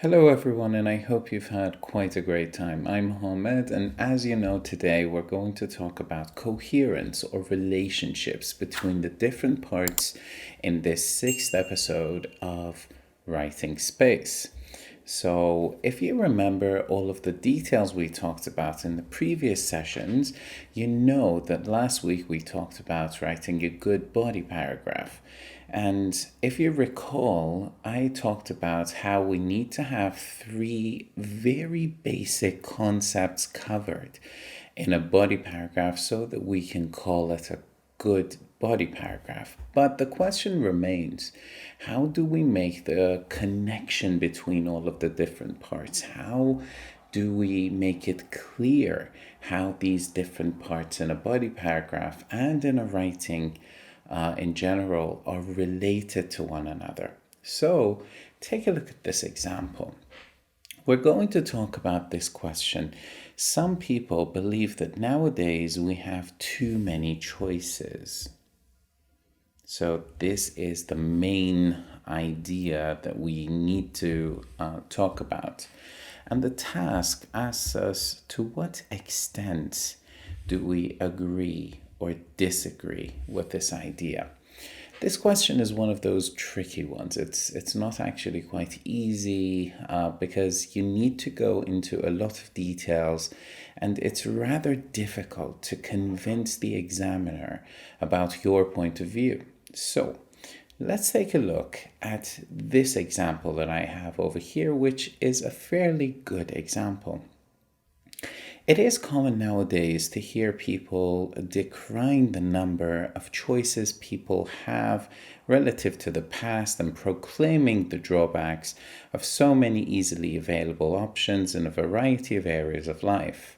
Hello, everyone, and I hope you've had quite a great time. I'm Mohammed, and as you know, today we're going to talk about coherence or relationships between the different parts in this sixth episode of Writing Space. So, if you remember all of the details we talked about in the previous sessions, you know that last week we talked about writing a good body paragraph. And if you recall, I talked about how we need to have three very basic concepts covered in a body paragraph so that we can call it a good body paragraph. But the question remains, how do we make the connection between all of the different parts? How do we make it clear how these different parts in a body paragraph and in a writing in general are related to one another? So take a look at this example. We're going to talk about this question. Some people believe that nowadays we have too many choices. So, this is the main idea that we need to talk about. And the task asks us, to what extent do we agree or disagree with this idea? This question is one of those tricky ones. It's not actually quite easy because you need to go into a lot of details, and it's rather difficult to convince the examiner about your point of view. So, let's take a look at this example that I have over here, which is a fairly good example. It is common nowadays to hear people decrying the number of choices people have relative to the past and proclaiming the drawbacks of so many easily available options in a variety of areas of life.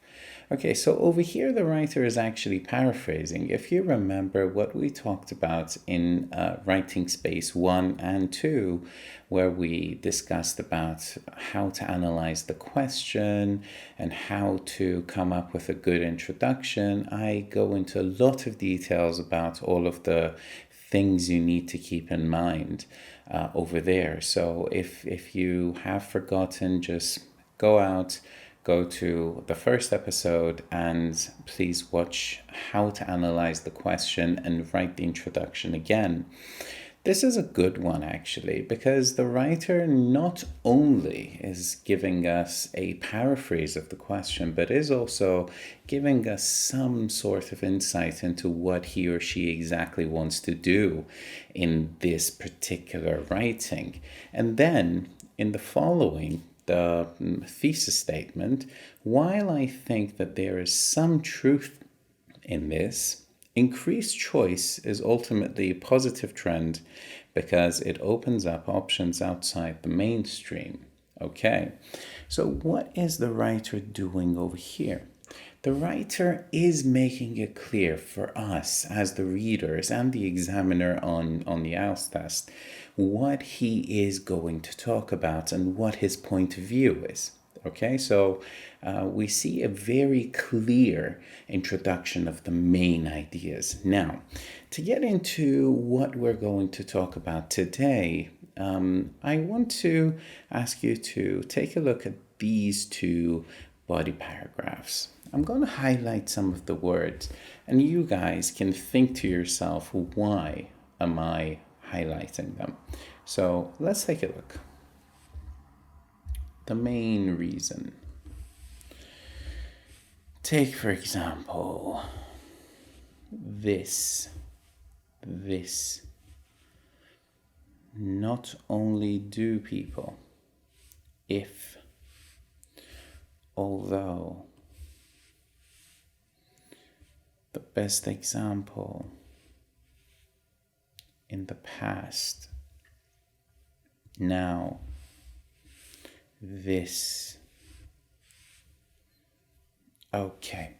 Okay, so over here, the writer is actually paraphrasing. If you remember what we talked about in Writing Space 1 and 2, where we discussed about how to analyze the question and how to come up with a good introduction, I go into a lot of details about all of the things you need to keep in mind over there. So if you have forgotten, just go to the first episode and please watch how to analyze the question and write the introduction again. This is a good one actually, because the writer not only is giving us a paraphrase of the question, but is also giving us some sort of insight into what he or she exactly wants to do in this particular writing. And then in the following, the thesis statement, while I think that there is some truth in this, increased choice is ultimately a positive trend because it opens up options outside the mainstream. Okay, so what is the writer doing over here? The writer is making it clear for us as the readers and the examiner on the IELTS test what he is going to talk about and what his point of view is. Okay, so we see a very clear introduction of the main ideas. Now, to get into what we're going to talk about today, I want to ask you to take a look at these two body paragraphs. I'm going to highlight some of the words, and you guys can think to yourself, why am I highlighting them? So let's take a look. The main reason. Take, for example, this. Not only do people, if, although. The best example, in the past, now, this. Okay,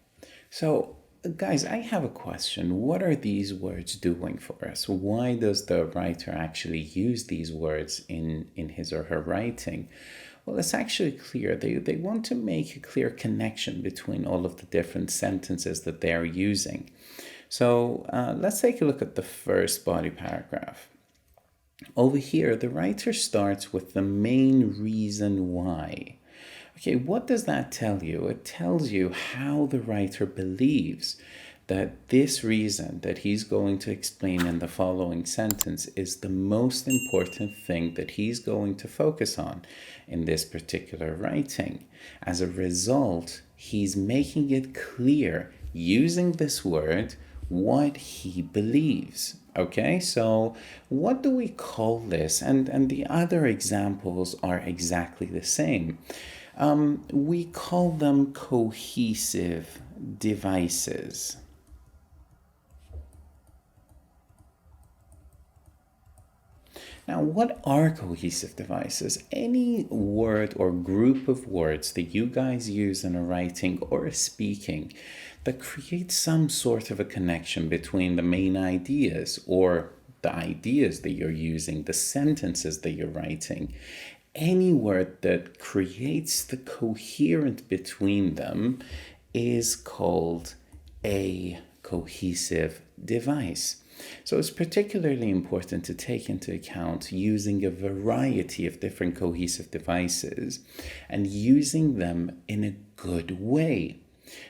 so guys, I have a question. What are these words doing for us? Why does the writer actually use these words in his or her writing? Well, it's actually clear. They want to make a clear connection between all of the different sentences that they are using. So let's take a look at the first body paragraph. Over here, the writer starts with the main reason why. Okay, what does that tell you? It tells you how the writer believes that this reason that he's going to explain in the following sentence is the most important thing that he's going to focus on in this particular writing. As a result, he's making it clear using this word what he believes. Okay, so what do we call this? And the other examples are exactly the same. We call them cohesive devices. Now, what are cohesive devices? Any word or group of words that you guys use in a writing or a speaking that creates some sort of a connection between the main ideas or the ideas that you're using, the sentences that you're writing. Any word that creates the coherent between them is called a cohesive device. So it's particularly important to take into account using a variety of different cohesive devices and using them in a good way.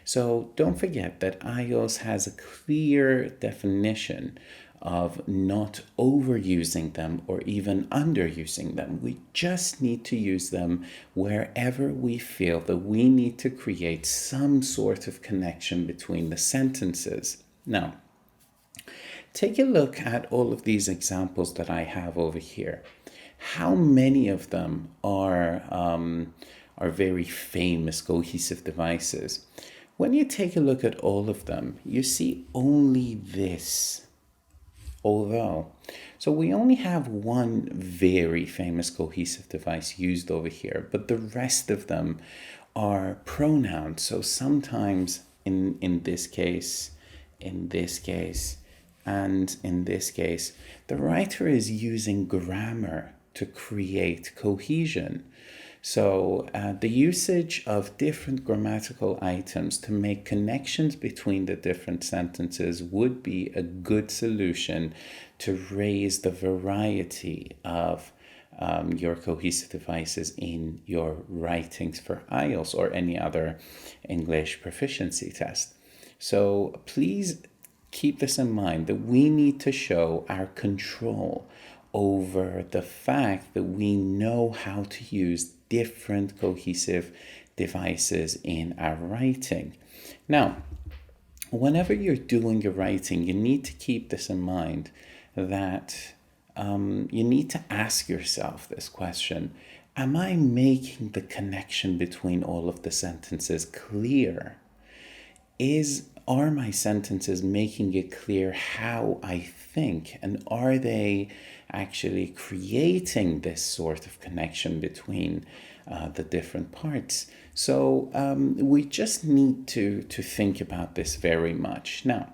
So don't forget that iOS has a clear definition of not overusing them or even underusing them. We just need to use them wherever we feel that we need to create some sort of connection between the sentences. Now, take a look at all of these examples that I have over here. How many of them are very famous cohesive devices? When you take a look at all of them, you see only this. Although, so we only have one very famous cohesive device used over here, but the rest of them are pronouns. So sometimes in this case, and in this case, the writer is using grammar to create cohesion. So the usage of different grammatical items to make connections between the different sentences would be a good solution to raise the variety of your cohesive devices in your writings for IELTS or any other English proficiency test. So please keep this in mind that we need to show our control over the fact that we know how to use different cohesive devices in our writing. Now, whenever you're doing your writing, you need to keep this in mind that you need to ask yourself this question: am I making the connection between all of the sentences clear? Are my sentences making it clear how I think, and are they actually creating this sort of connection between the different parts? So we just need to think about this very much. Now,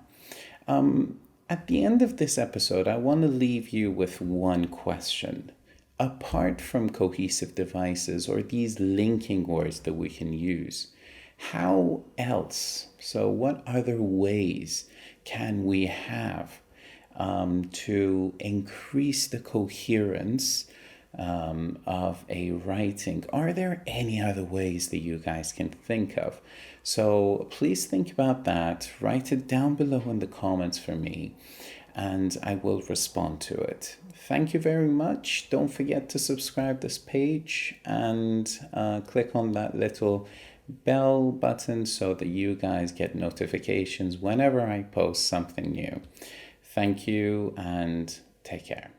at the end of this episode, I want to leave you with one question. Apart from cohesive devices or these linking words that we can use, how else, so what other ways can we have to increase the coherence of a writing? Are there any other ways that you guys can think of? So please think about that. Write it down below in the comments for me, and I will respond to it. Thank you very much. Don't forget to subscribe this page and click on that little bell button so that you guys get notifications whenever I post something new. Thank you and take care.